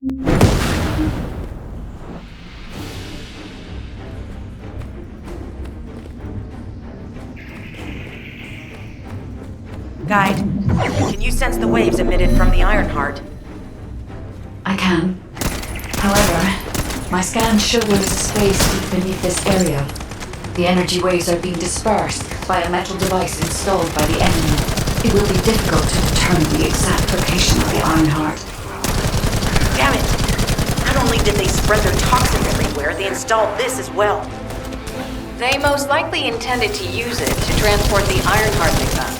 Guide, can you sense the waves emitted from the Ironheart? I can. However, my scans show there is a space deep beneath this area. The energy waves are being dispersed by a metal device installed by the enemy. It will be difficult to determine the exact location of the Ironheart. Damn it! Not only did they spread their toxin everywhere, they installed this as well. They most likely intended to use it to transport the Ironheart they found.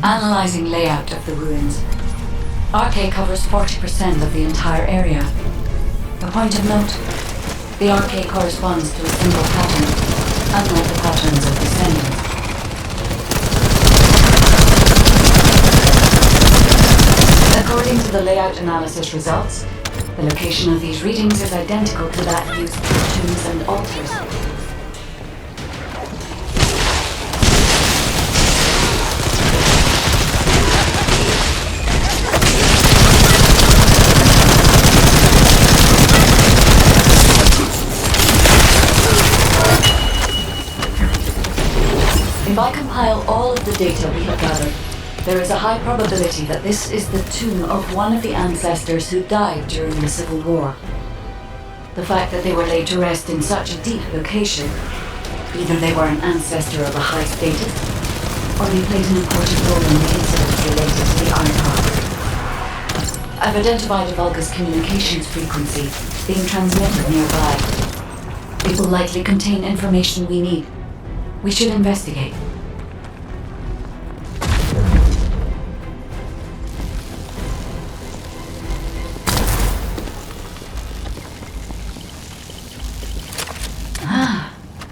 Analyzing layout of the ruins. RK covers 40% of the entire area. A point of note, the RK corresponds to a single pattern, unlike the patterns of Descendant. According to the layout analysis results, the location of these readings is identical to that used for tombs and altars. If I compile all of the data we have gathered, there is a high probability that this is the tomb of one of the ancestors who died during the Civil War. The fact that they were laid to rest in such a deep location, either they were an ancestor of a high status, or they played an important role in the incidents related to the Ironheart. I've identified a Vulgus communications frequency being transmitted nearby. It will likely contain information we need. We should investigate.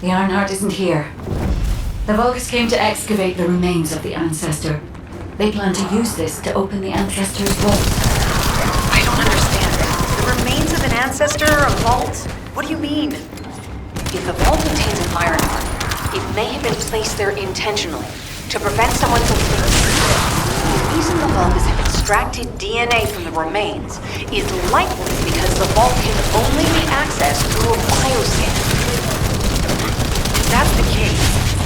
The Ironheart isn't here. The Vulgus came to excavate the remains of the ancestor. They plan to use this to open the ancestor's vault. I don't understand. The remains of an ancestor, a vault? What do you mean? If the vault contains an Ironheart, it may have been placed there intentionally to prevent someone from thinking. The reason the Vulgus have extracted DNA from the remains is likely because the vault can only be accessed through a bioscan. If that's the case,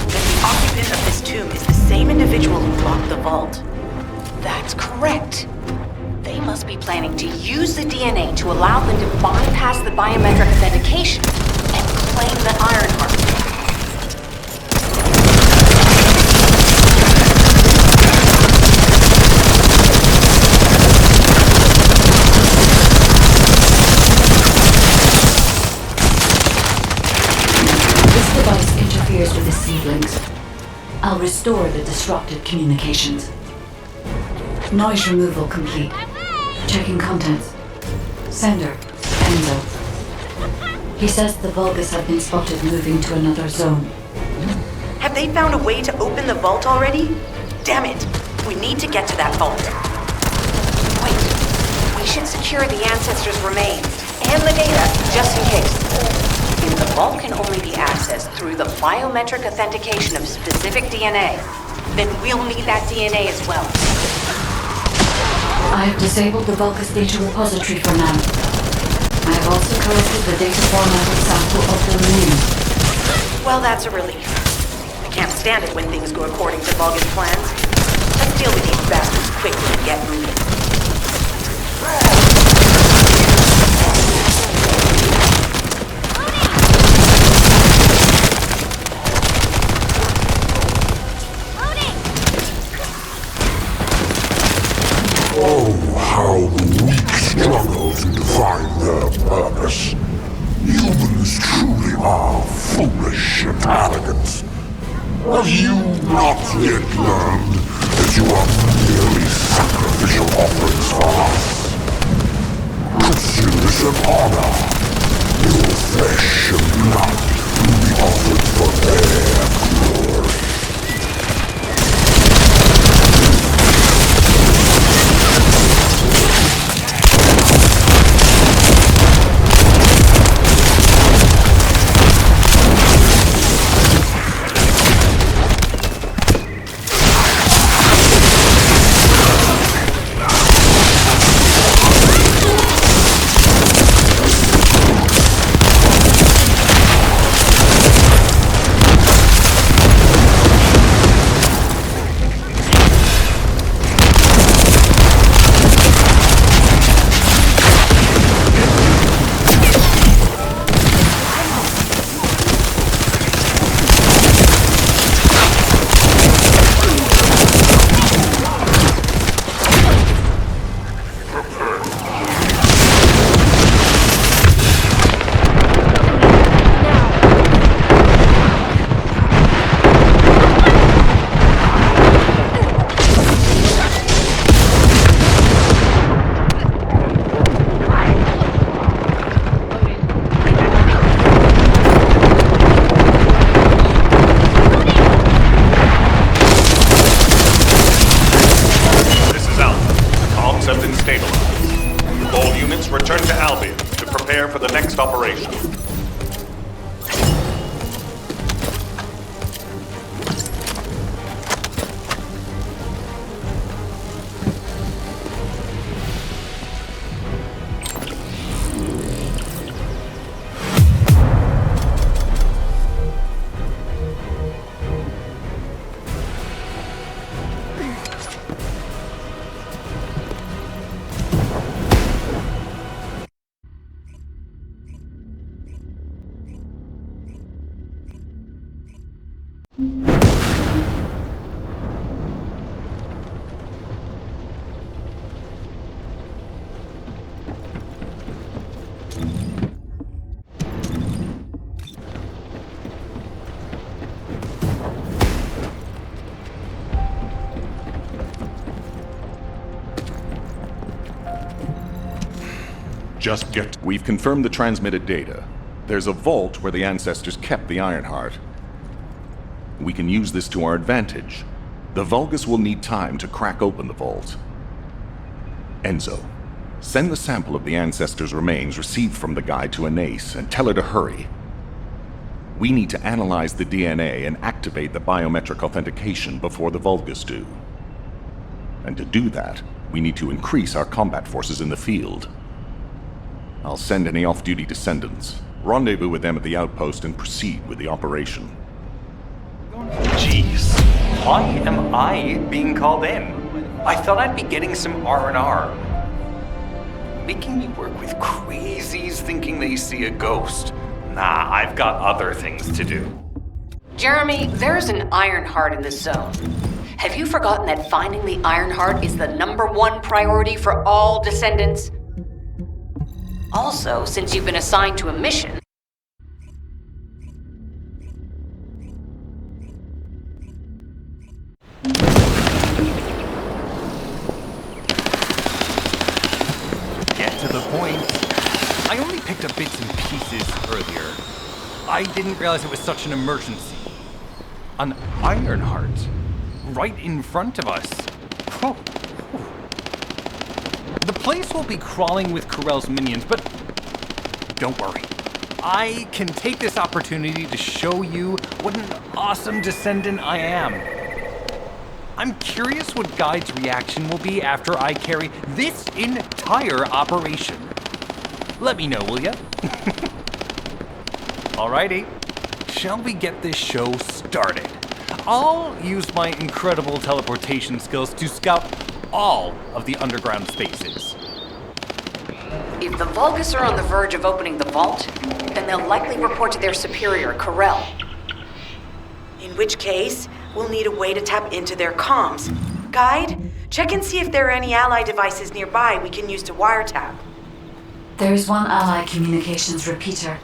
then the occupant of this tomb is the same individual who locked the vault. That's correct. They must be planning to use the DNA to allow them to bypass the biometric authentication and claim the Ironheart. With the seedlings. I'll restore the disrupted communications. Noise removal complete. Checking contents. Sender, Enzo. He says the Vulgus have been spotted moving to another zone. Have they found a way to open the vault already? Damn it! We need to get to that vault. Wait. We should secure the ancestors' remains and the data just in case. If the vault can only be accessed through the biometric authentication of specific DNA, then we'll need that DNA as well. I have disabled the Vulgus data repository for now. I have also corrected the data formatted sample of the remains. Well, that's a relief. I can't stand it when things go according to Vulgus plans. Let's deal with these bastards quickly and get moving. How the weak struggle to define their purpose. Humans truly are foolish and arrogant. Have you not yet learned that you are merely sacrificial offerings for us? Pursue this an honor. Your flesh and blood will be offered for their glory. Descendants return to Albion to prepare for the next operation. We've confirmed the transmitted data. There's a vault where the ancestors kept the Ironheart. We can use this to our advantage. The Vulgus will need time to crack open the vault. Enzo, send the sample of the ancestors' remains received from the guide to Anais and tell her to hurry. We need to analyze the DNA and activate the biometric authentication before the Vulgus do. And to do that, we need to increase our combat forces in the field. I'll send any off-duty Descendants, rendezvous with them at the outpost, and proceed with the operation. Jeez, why am I being called in? I thought I'd be getting some R&R. Making me work with crazies thinking they see a ghost. Nah, I've got other things to do. Jeremy, there's an Ironheart in this zone. Have you forgotten that finding the Ironheart is the #1 priority for all Descendants? Also, since you've been assigned to a mission... Get to the point. I only picked up bits and pieces earlier. I didn't realize it was such an emergency. An Ironheart. Right in front of us. Oh. The place will be crawling with Corell's minions, but don't worry. I can take this opportunity to show you what an awesome Descendant I am. I'm curious what Guide's reaction will be after I carry this entire operation. Let me know, will ya? Alrighty, shall we get this show started? I'll use my incredible teleportation skills to scout all of the underground spaces. If the Vulgus are on the verge of opening the vault, then they'll likely report to their superior, Corell. In which case, we'll need a way to tap into their comms. Guide, check and see if there are any ally devices nearby we can use to wiretap. There is one ally communications repeater.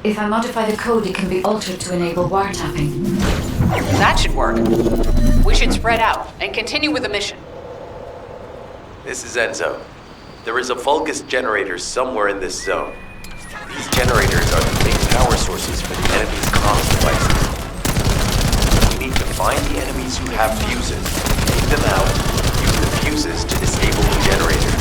If I modify the code, it can be altered to enable wiretapping. That should work. We should spread out and continue with the mission. This is Enzo. There is a Vulgus generator somewhere in this zone. These generators are the main power sources for the enemy's comms devices. We need to find the enemies who have fuses, take them out, use the fuses to disable the generator.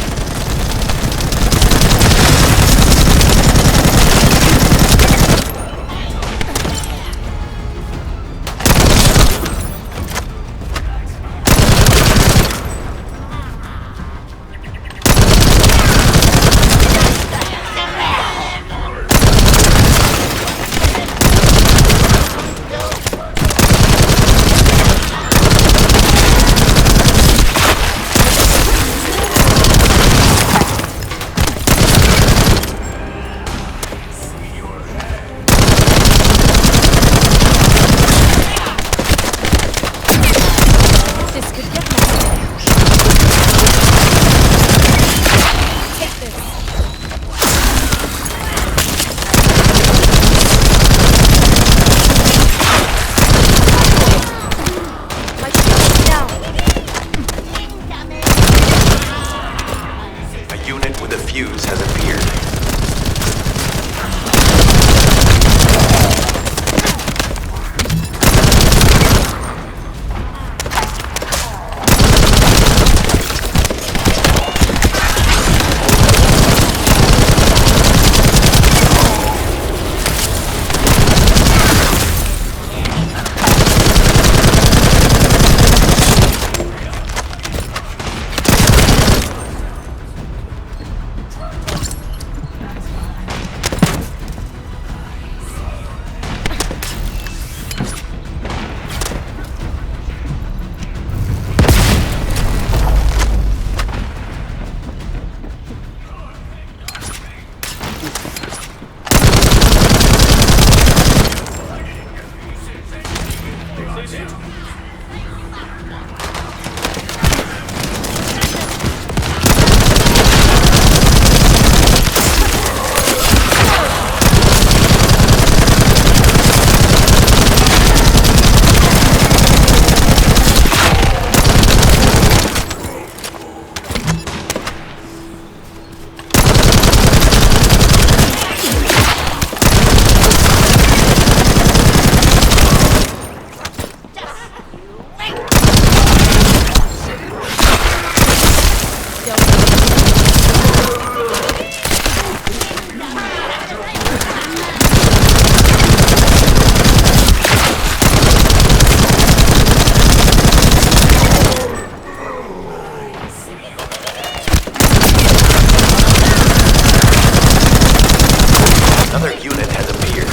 Another unit has appeared.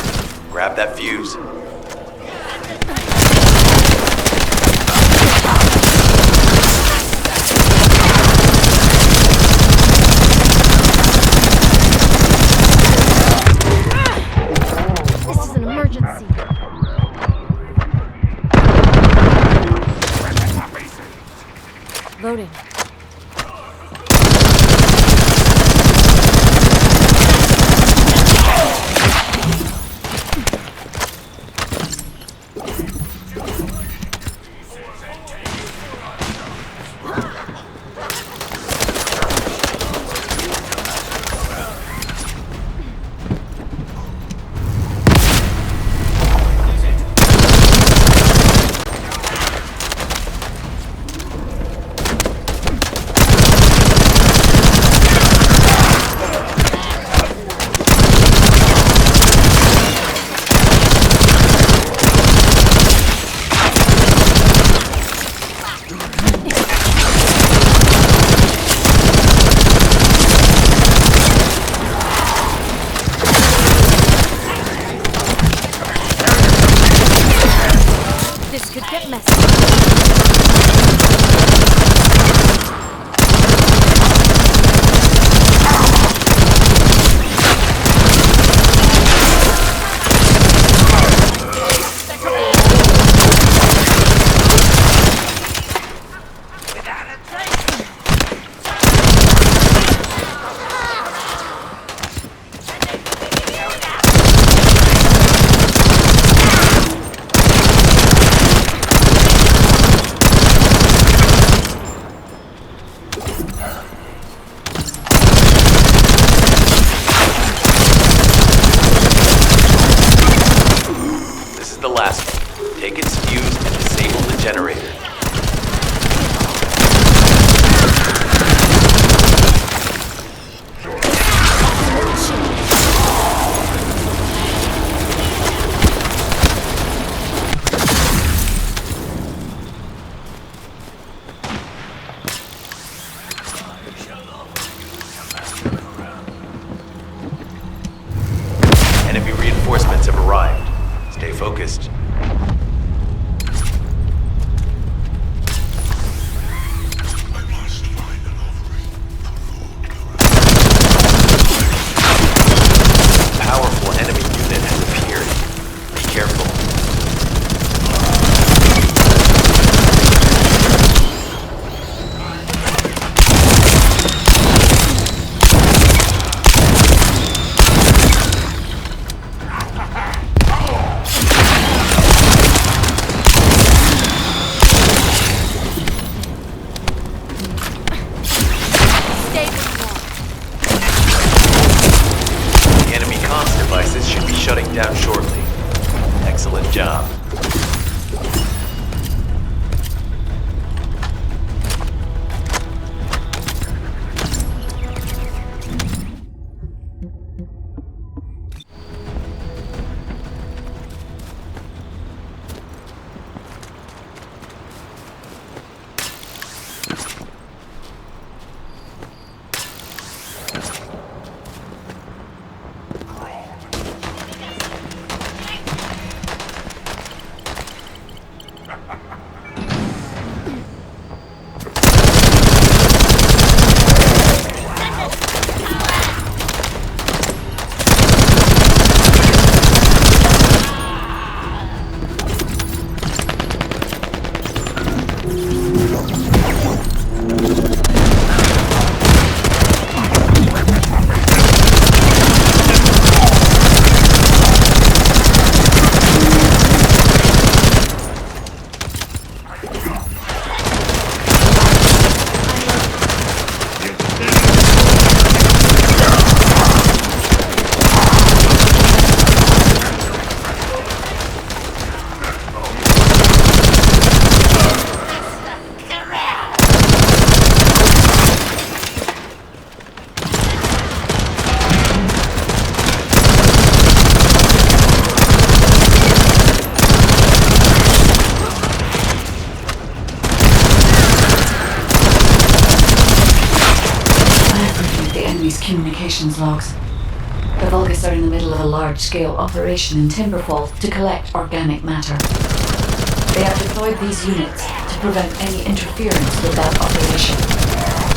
Grab that fuse. This is an emergency. Loading. This could get messy. This is the last one. Take its fuse and disable the generator. Enemy reinforcements have arrived. Stay focused. A powerful enemy unit has appeared. Be careful. The enemy comms devices should be shutting down shortly. Excellent job. enemy's communications logs. The Vulgus are in the middle of a large-scale operation in Timberfall to collect organic matter. They have deployed these units to prevent any interference with that operation.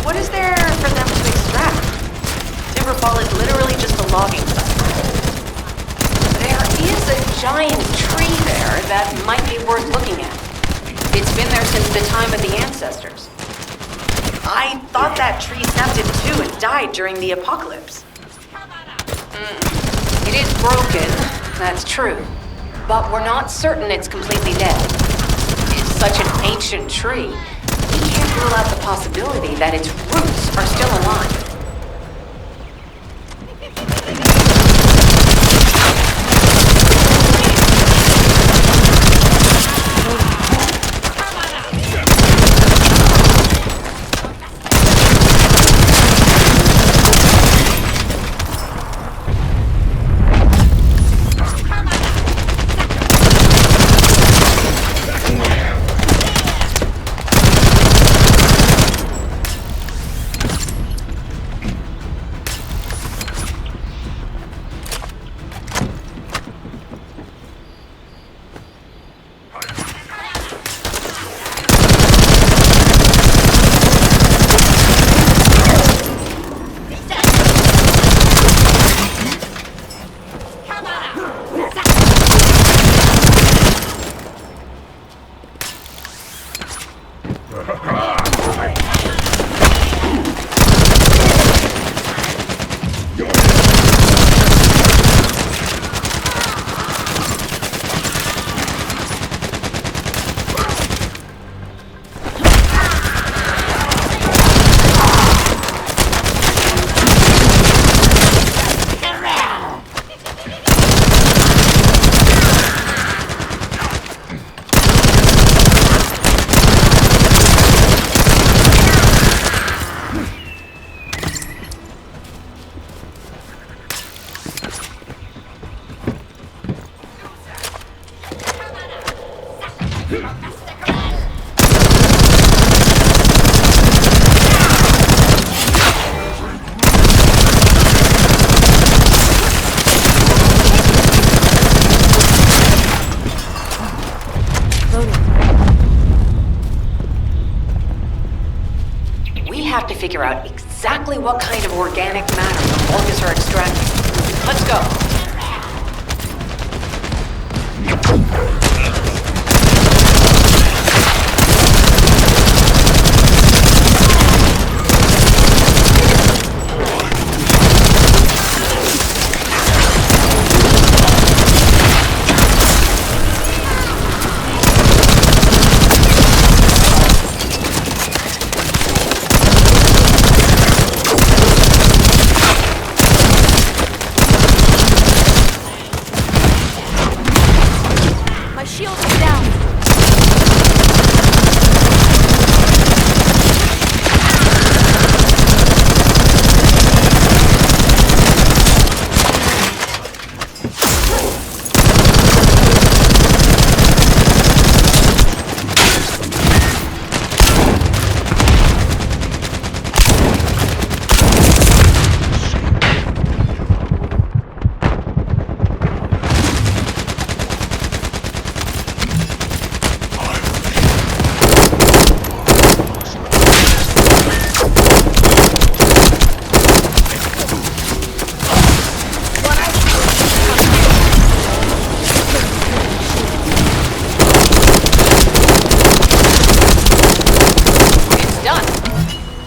What is there for them to extract? Timberfall is literally just a logging site. There is a giant tree there that might be worth looking at. It's been there since the time of the ancestors. I thought that tree snapped in two and died during the apocalypse. It is broken, that's true. But we're not certain it's completely dead. It's such an ancient tree, we can't rule out the possibility that its roots are still alive. Figure out exactly what kind of organic matter the Vulgus are extracting. Let's go.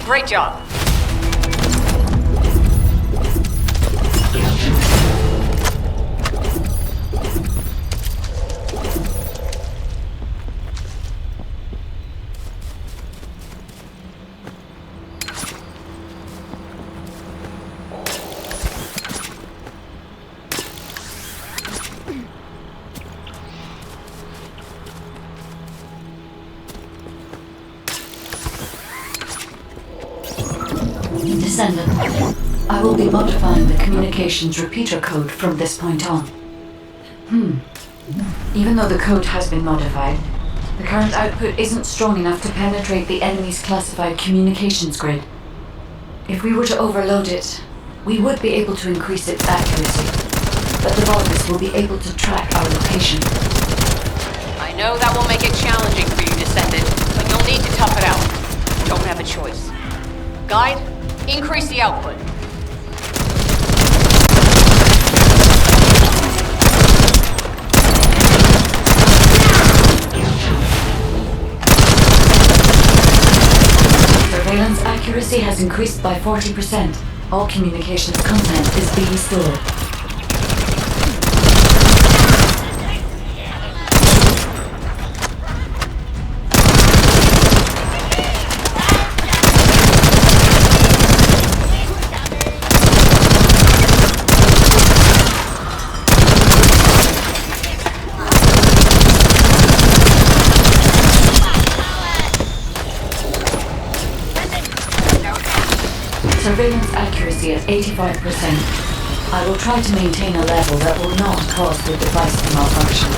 Great job. Descendant, I will be modifying the communications repeater code from this point on. Even though the code has been modified, the current output isn't strong enough to penetrate the enemy's classified communications grid. If we were to overload it, We would be able to increase its accuracy, but the Vulgus will be able to track our location. I know that will make it challenging for you, Descendant, but you'll need to tough it out. Don't have a choice. Guide, increase the output. Surveillance accuracy has increased by 40%. All communications content is being stored. Surveillance accuracy at 85%. I will try to maintain a level that will not cause the device to malfunction.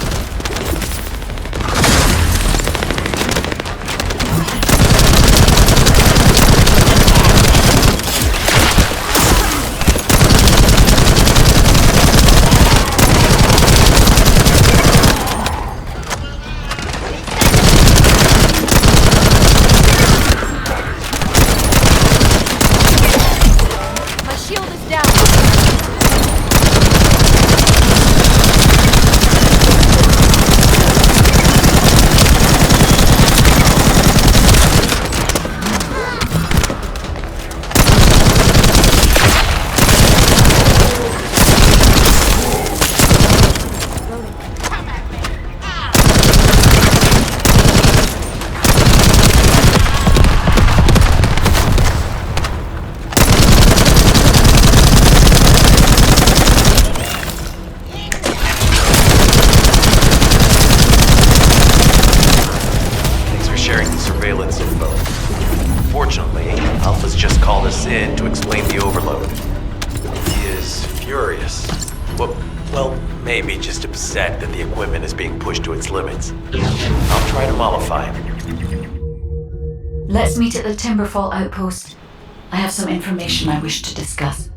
Maybe just upset that the equipment is being pushed to its limits. I'll try to mollify him. Let's meet at the Timberfall outpost. I have some information I wish to discuss.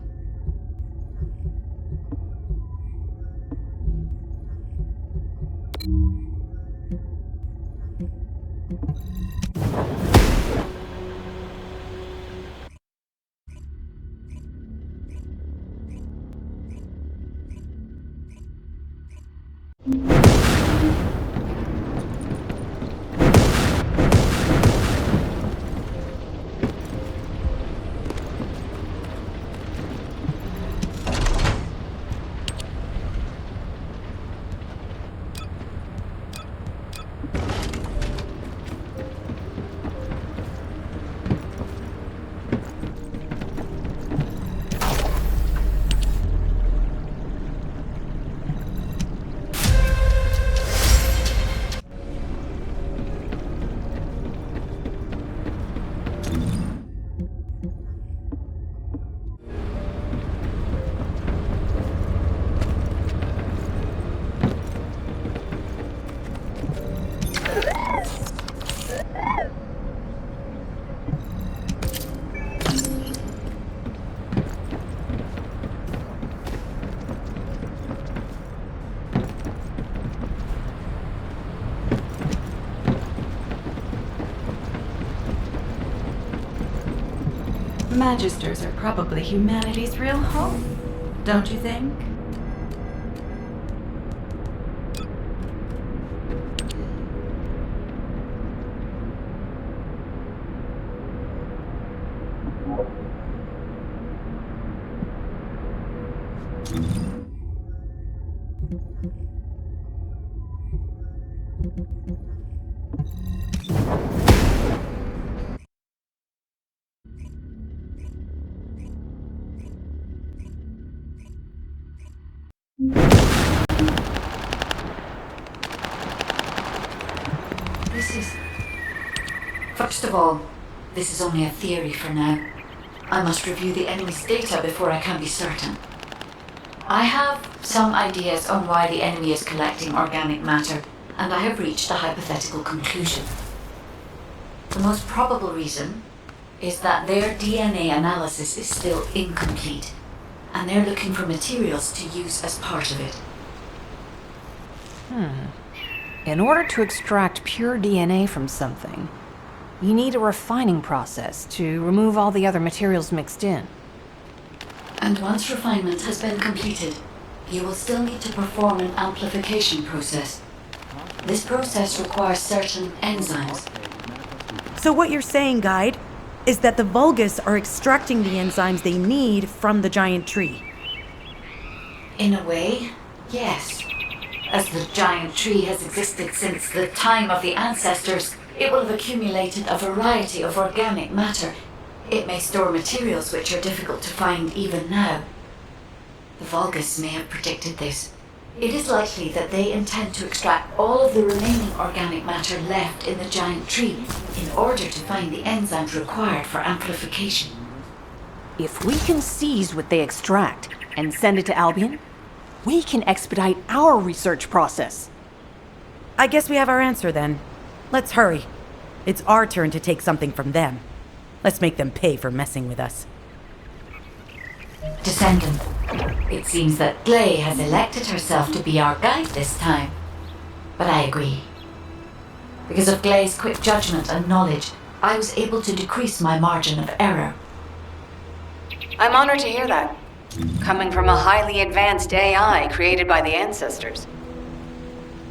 Magisters are probably humanity's real home, don't you think? First of all, this is only a theory for now. I must review the enemy's data before I can be certain. I have some ideas on why the enemy is collecting organic matter, and I have reached a hypothetical conclusion. The most probable reason is that their DNA analysis is still incomplete. and they're looking for materials to use as part of it. In order to extract pure DNA from something, you need a refining process to remove all the other materials mixed in. And once refinement has been completed, you will still need to perform an amplification process. This process requires certain enzymes. So what you're saying, Guide, is that the Vulgus are extracting the enzymes they need from the giant tree. In a way, yes. As the giant tree has existed since the time of the ancestors, it will have accumulated a variety of organic matter. It may store materials which are difficult to find even now. The Vulgus may have predicted this. It is likely that they intend to extract all of the remaining organic matter left in the giant tree in order to find the enzymes required for amplification. If we can seize what they extract and send it to Albion, we can expedite our research process. I guess we have our answer then. Let's hurry. It's our turn to take something from them. Let's make them pay for messing with us. Descendant, it seems that Gley has elected herself to be our guide this time. But I agree. Because of Gley's quick judgment and knowledge, I was able to decrease my margin of error. I'm honored to hear that. Coming from a highly advanced AI created by the ancestors.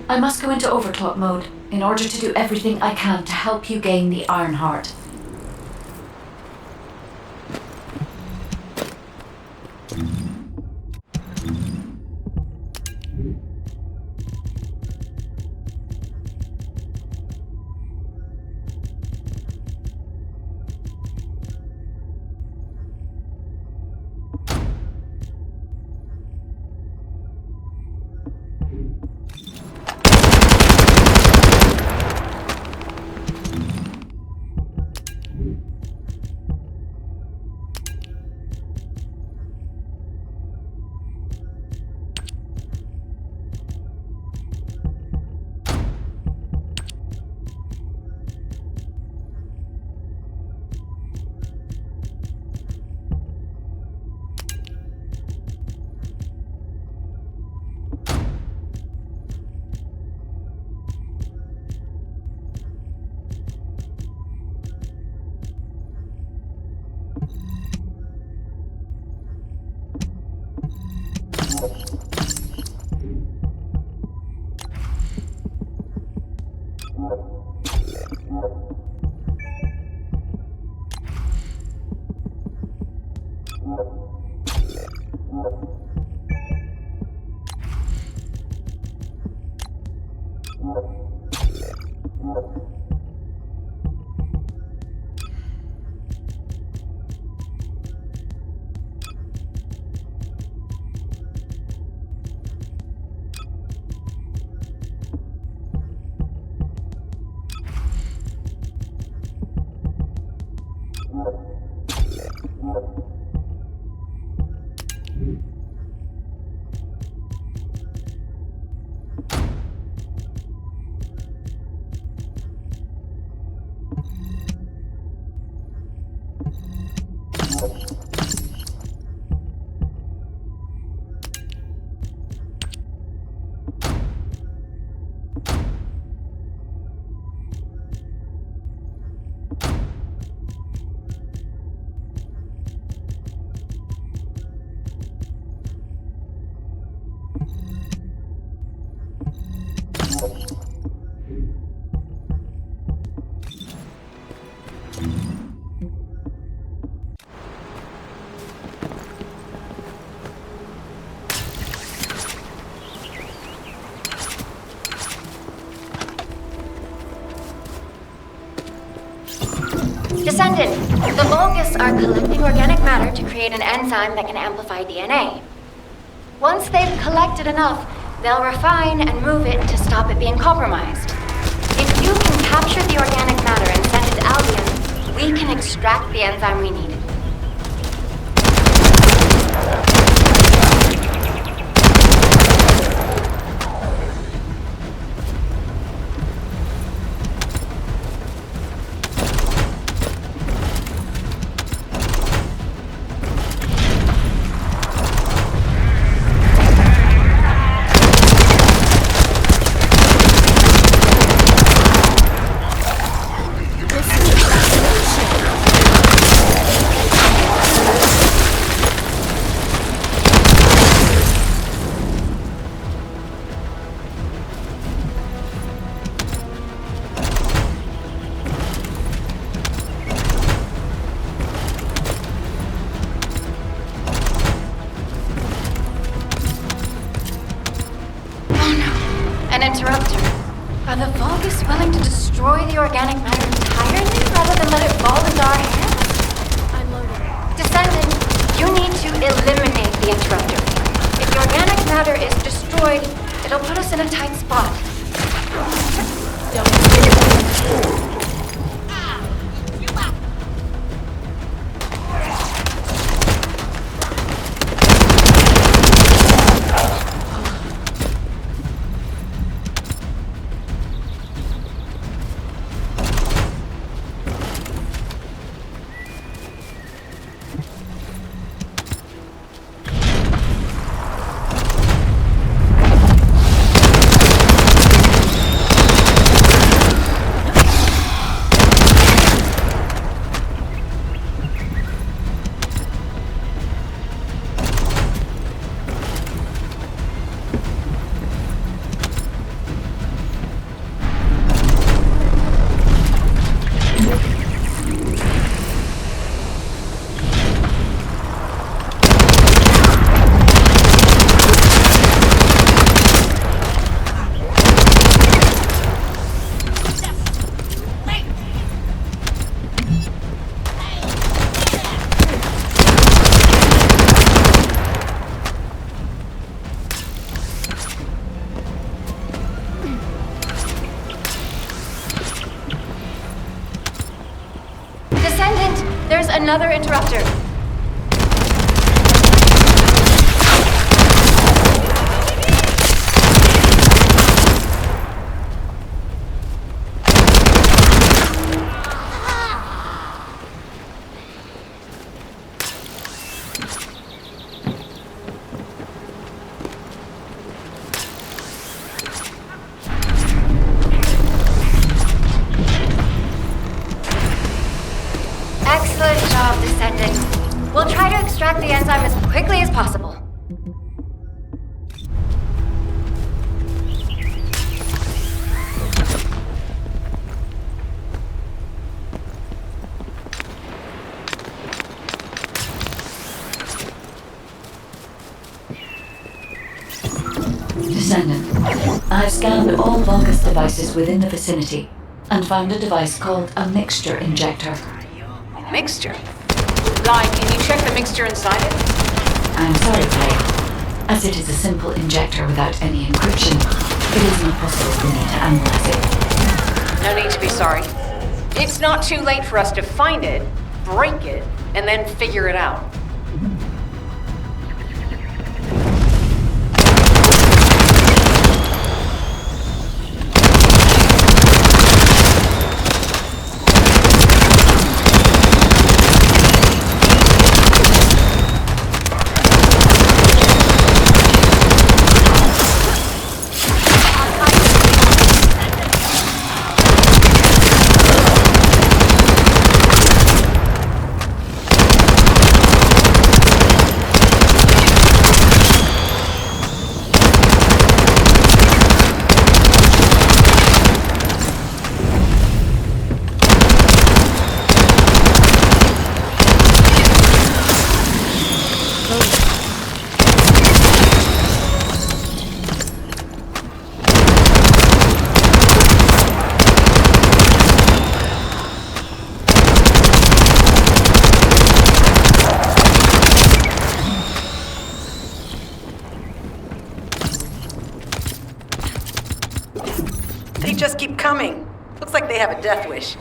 I must go into overclock mode in order to do everything I can to help you gain the Iron Heart. Descendant, the Vulgus are collecting organic matter to create an enzyme that can amplify DNA. Once they've collected enough, they'll refine and move it to stop it being compromised. If you can capture the organic matter and send it to Albion, we can extract the enzyme we need. just willing to destroy the organic matter entirely rather than let it fall into our hands? I'm loaded. Descendant, you need to eliminate the interruptor. If the organic matter is destroyed, it'll put us in a tight spot. There's another interrupter. Excellent job, Descendant. We'll try to extract the enzyme as quickly as possible. Descendant, I've scanned all Vulgus devices within the vicinity and found a device called a mixture injector. Mixture? Guy, can you check the mixture inside it? I'm sorry, Clay. As it is a simple injector without any encryption, it is not possible for me to analyze it. No need to be sorry. It's not too late for us to find it, break it, and then figure it out. They just keep coming. Looks like they have a death wish.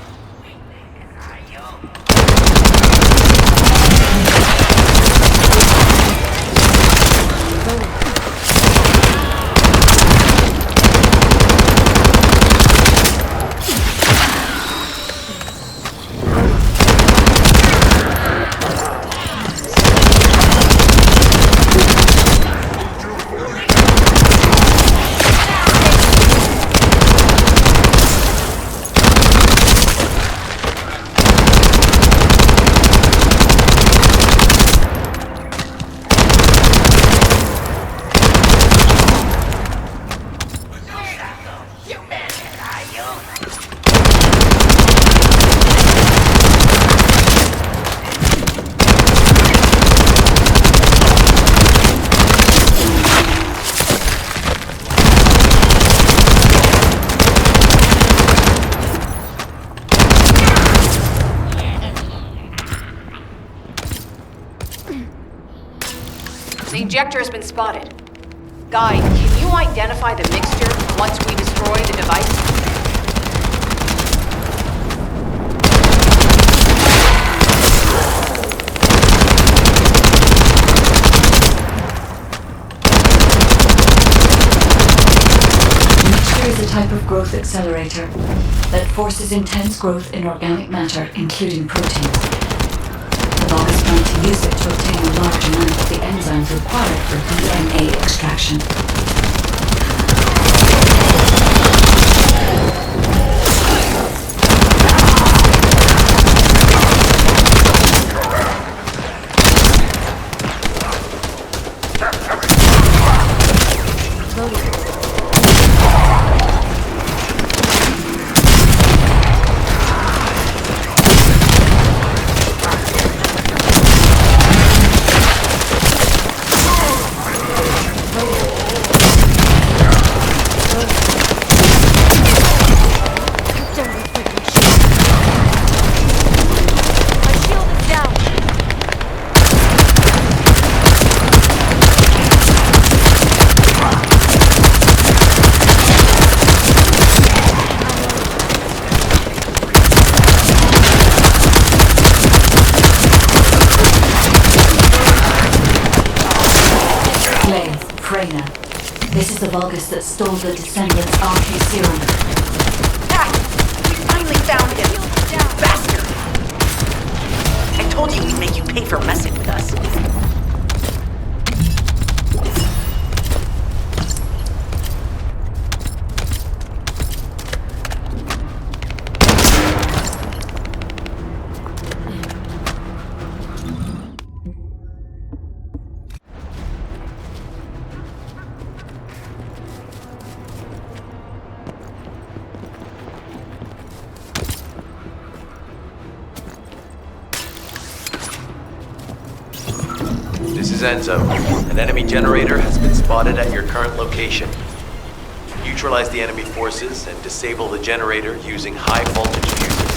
The injector has been spotted. Guy, can you identify the mixture once we destroy the device? Mixture is a type of growth accelerator that forces intense growth in organic matter, including proteins. The Vulgus plan to use it to obtain a large amount of the enzymes required for DNA extraction. This is the Vulgus that stole the Descendant's RK serum. Ah! We finally found him! You bastard! I told you we'd make you pay for messing with us. This is Enzo. An enemy generator has been spotted at your current location. Neutralize the enemy forces and disable the generator using high voltage fuses.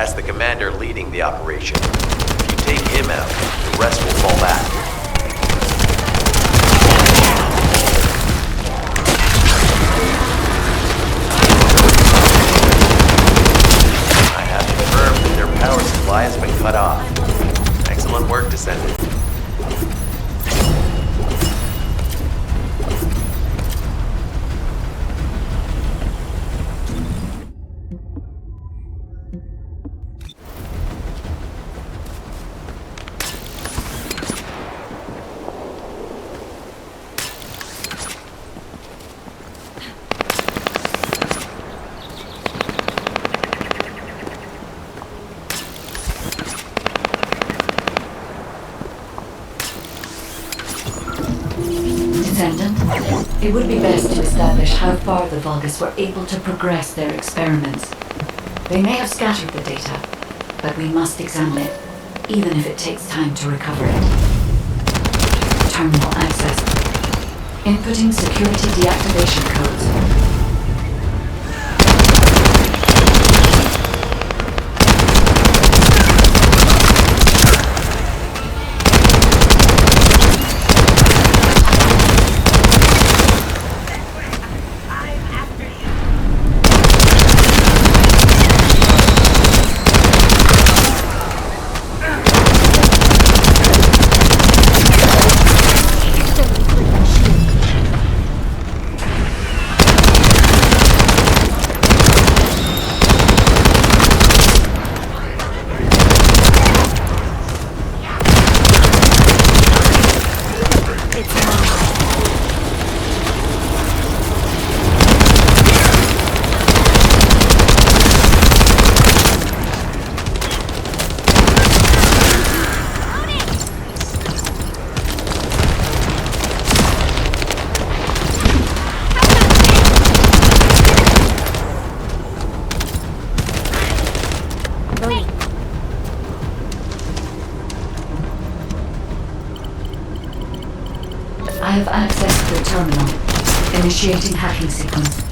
That's the commander leading the operation. If you take him out, the rest will fall back. I have confirmed that their power supply has been cut off. Excellent work, Descendant. Descendant, it would be best to establish how far the Vulgus were able to progress their experiments. They may have scattered the data, but we must examine it, even if it takes time to recover it. Terminal access. Inputting security deactivation codes. I have access to the terminal. Initiating hacking sequence.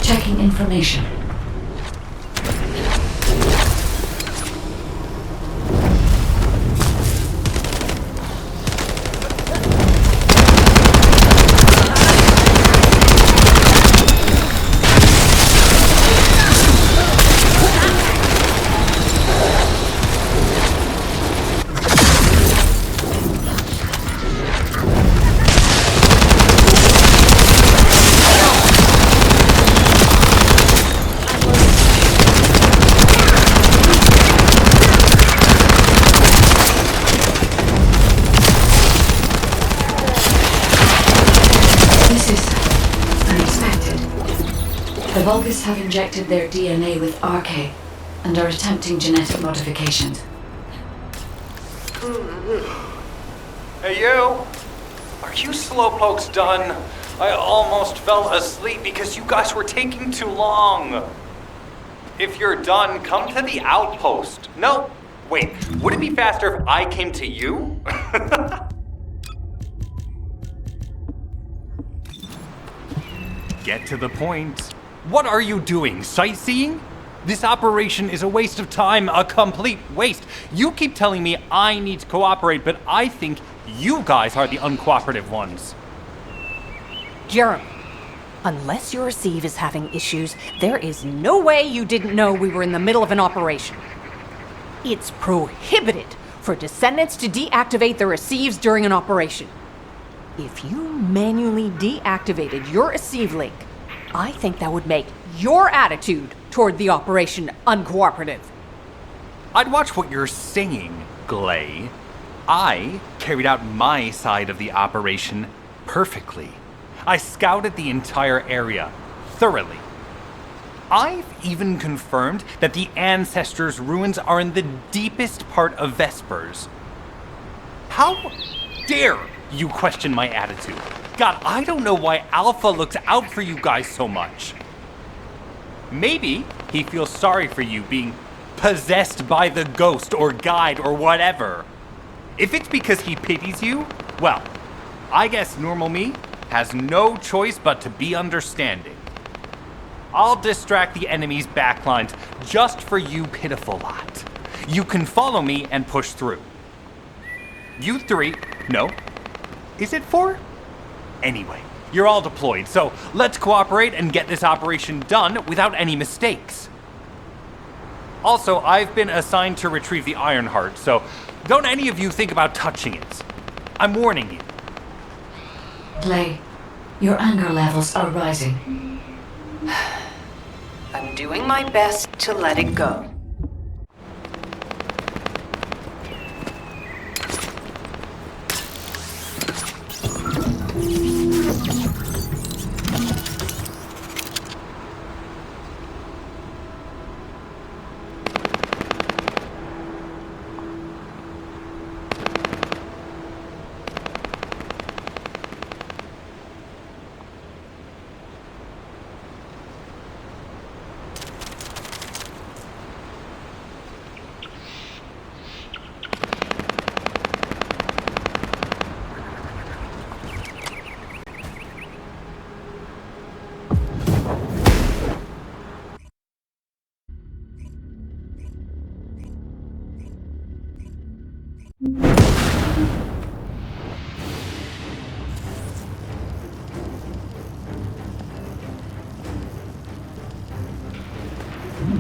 Checking information. The Vulgus have injected their DNA with RK and are attempting genetic modifications. Hey, you! Are you slowpokes done? I almost fell asleep because you guys were taking too long. If you're done, come to the outpost. No, wait, would it be faster if I came to you? Get to the point. What are you doing, sightseeing? This operation is a waste of time, a complete waste. You keep telling me I need to cooperate, but I think you guys are the uncooperative ones. Jeremy, unless your receive is having issues, there is no way you didn't know we were in the middle of an operation. It's prohibited for Descendants to deactivate the receives during an operation. If you manually deactivated your Receive link, I think that would make your attitude toward the operation uncooperative. I'd watch what you're saying, Glay. I carried out my side of the operation perfectly. I scouted the entire area thoroughly. I've even confirmed that the Ancestors' ruins are in the deepest part of Vespers. How dare you question my attitude? God, I don't know why Alpha looks out for you guys so much. Maybe he feels sorry for you being possessed by the ghost or guide or whatever. If it's because he pities you, well, I guess normal me has no choice but to be understanding. I'll distract the enemy's backlines just for you pitiful lot. You can follow me and push through. You three, no, is it four? Anyway, you're all deployed, so let's cooperate and get this operation done without any mistakes. Also, I've been assigned to retrieve the Ironheart, so don't any of you think about touching it. I'm warning you. Glay, your anger levels are rising. I'm doing my best to let it go.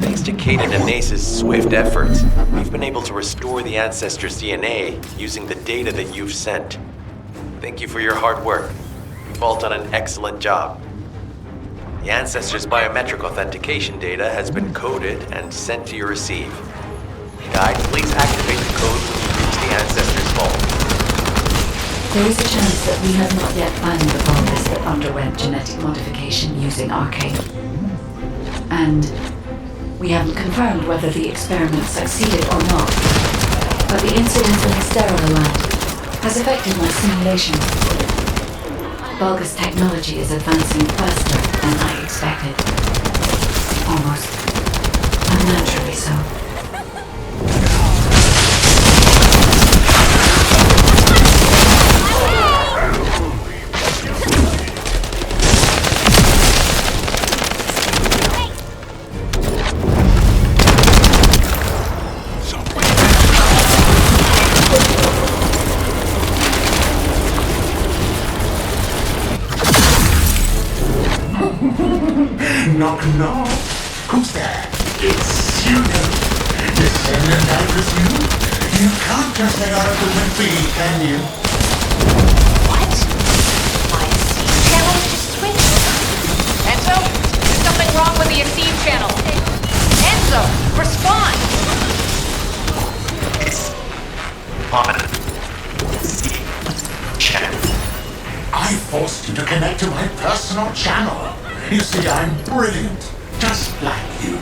Thanks to Kaden and Nace's swift efforts, we've been able to restore the Ancestors' DNA using the data that you've sent. Thank you for your hard work. You've all done an excellent job. The Ancestors' biometric authentication data has been coded and sent to your receive. Guide, please activate the code when you reach the Ancestors' vault. There is a chance that we have not yet found the Vulgus that underwent genetic modification using Arcane. And we haven't confirmed whether the experiment succeeded or not. But the incident in the Stereo Land has affected my simulation. Vulgus technology is advancing faster than I expected. Almost unnaturally so. Knock, knock. Who's there? It's you. Descendant, I presume? You can't just let out of the wimpy, can you? What? My receive channel just switched? Enzo, there's something wrong with the receive channel. Enzo, respond! Channel. I forced you to connect to my personal channel. You see, I'm brilliant, just like you.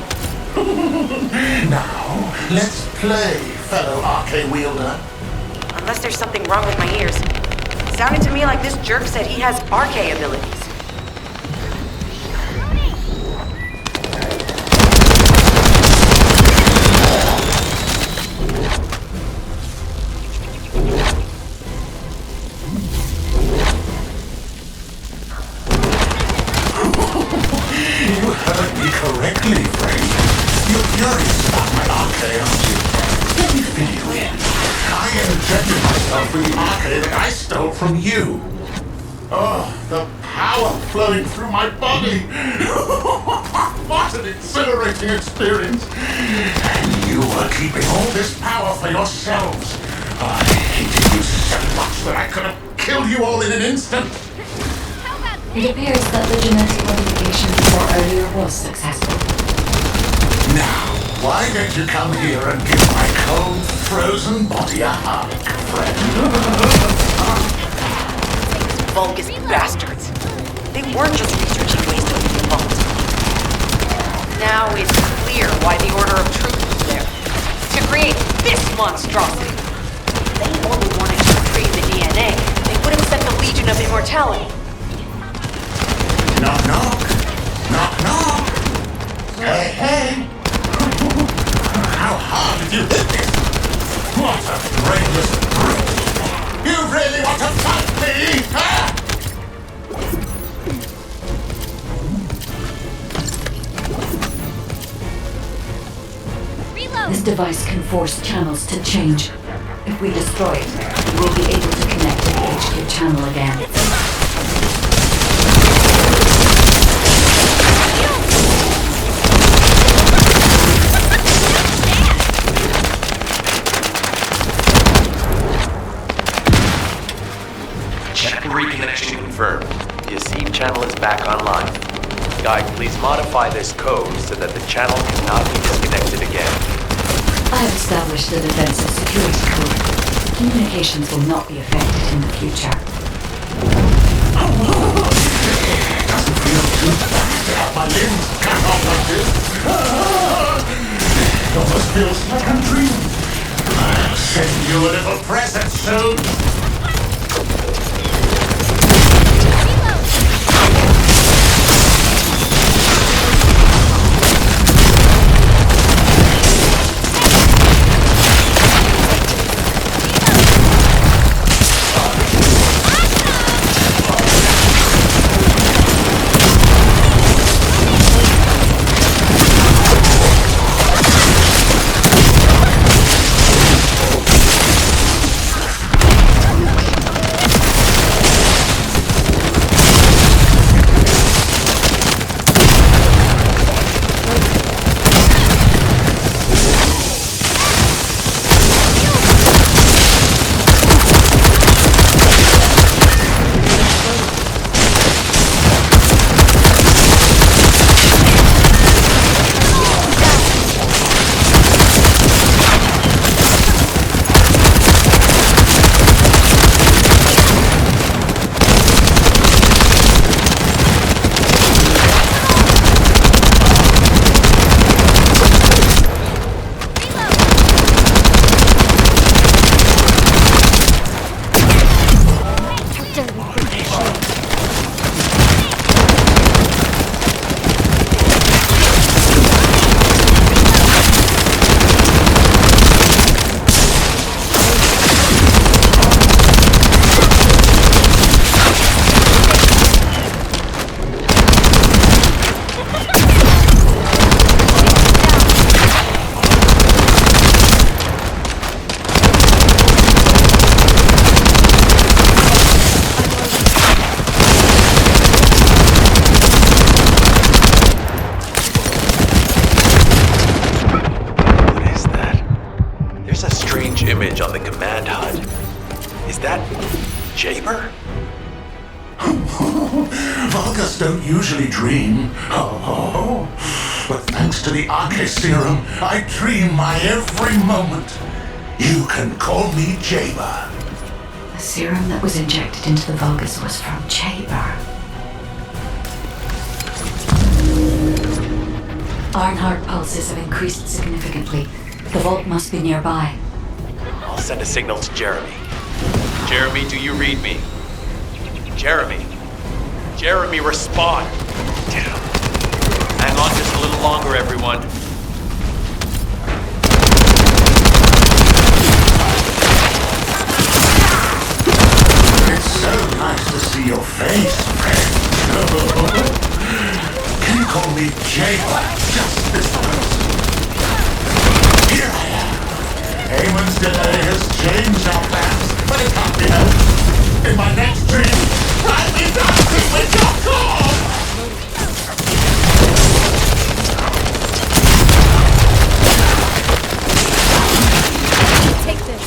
Now, let's play, fellow Arcane wielder. Unless there's something wrong with my ears. It sounded to me like this jerk said he has Arcane abilities. You heard me correctly, friend. You're curious about my Arcane, aren't you? Let me fill you in. I injected myself with the Arcane that I stole from you. Oh, the power flowing through my body. What an exhilarating experience. And you were keeping all this power for yourselves. I hated you so much that I could have killed you all in an instant. It appears that the genetic modification before earlier was successful. Now, why don't you come here and give my cold, frozen body a hug, friend? Vulgus bastards. They weren't just researching ways to open the vault. Now it's clear why the Order of Truth was there. To create this monstrosity. If they only wanted to retrieve the DNA, they would have sent the Legion of Immortality. Knock, knock. Knock, knock. Hey, hey. How hard did you hit this? What a brainless brute. You really want to fight me, huh? This device can force channels to change. If we destroy it, we'll be able to connect to the HQ channel again. Reconnection confirmed. The Asim channel is back online. Guide, please modify this code so that the channel cannot be disconnected again. I have established a defensive security code. Communications will not be affected in the future. Doesn't feel too bad to have my limbs cut off like this. It almost feels like a dream. I'll send you a little present soon. Image on the command HUD. Is that Jaber? Vulgus don't usually dream. But thanks to the Arche Serum, I dream my every moment. You can call me Jaber. The serum that was injected into the Vulgus was from Jaber. Iron heart pulses have increased significantly. The vault must be nearby. I'll send a signal to Jeremy. Jeremy, do you read me? Jeremy. Jeremy, respond. Damn. Hang on just a little longer, everyone. It's so nice to see your face, friend. Can you call me Jaber? Just this once. Here I am. Eamon's delay has changed our plans, but it can't be helped. In my next dream, I'll be dancing with your corpse! Take this.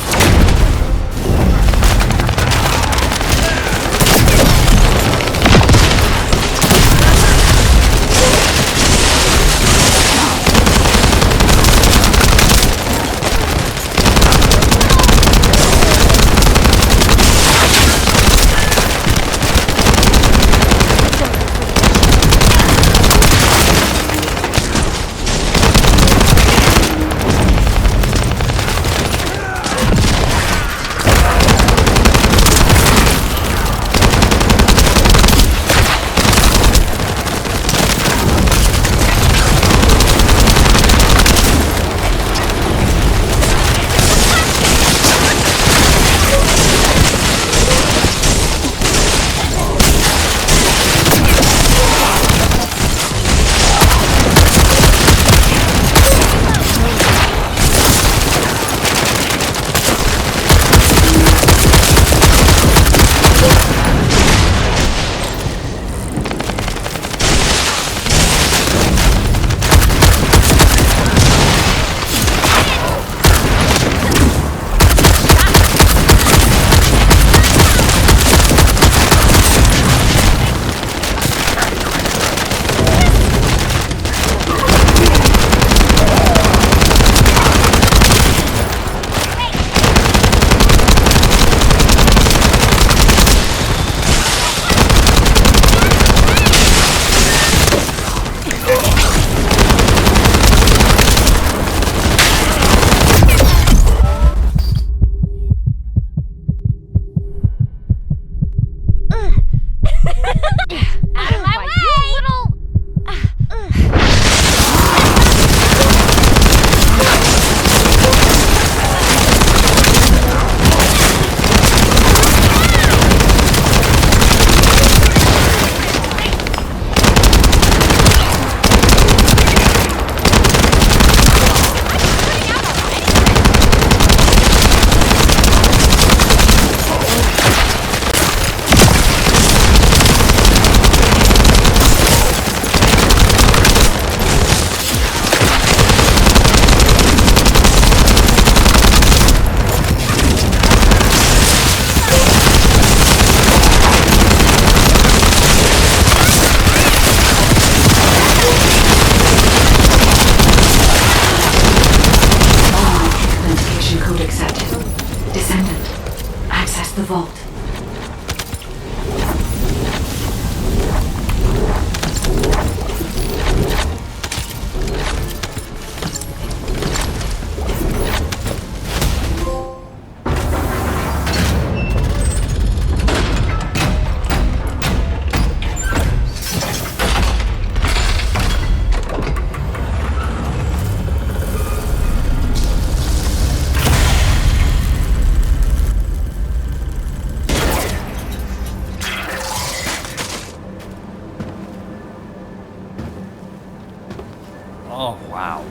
Wow.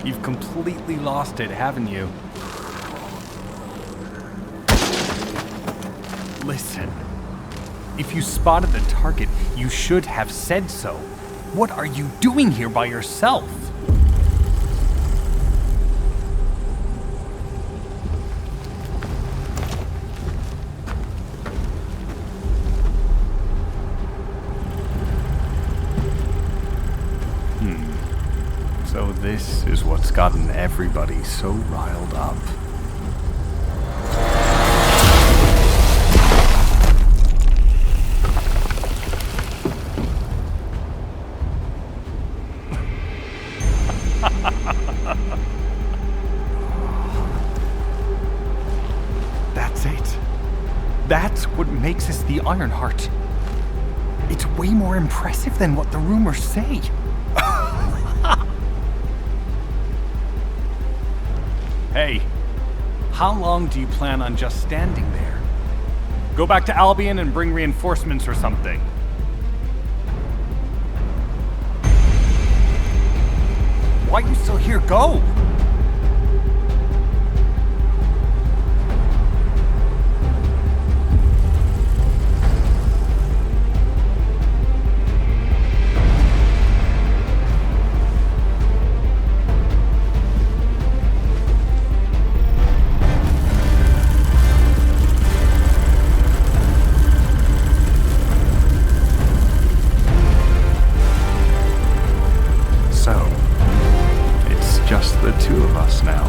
You've completely lost it, haven't you? Listen. If you spotted the target, you should have said so. What are you doing here by yourself? So this is what's gotten everybody so riled up. That's it. That's what makes us the Ironheart. It's way more impressive than what the rumors say. Hey, how long do you plan on just standing there? Go back to Albion and bring reinforcements or something. Why are you still here? Go! Just the two of us now.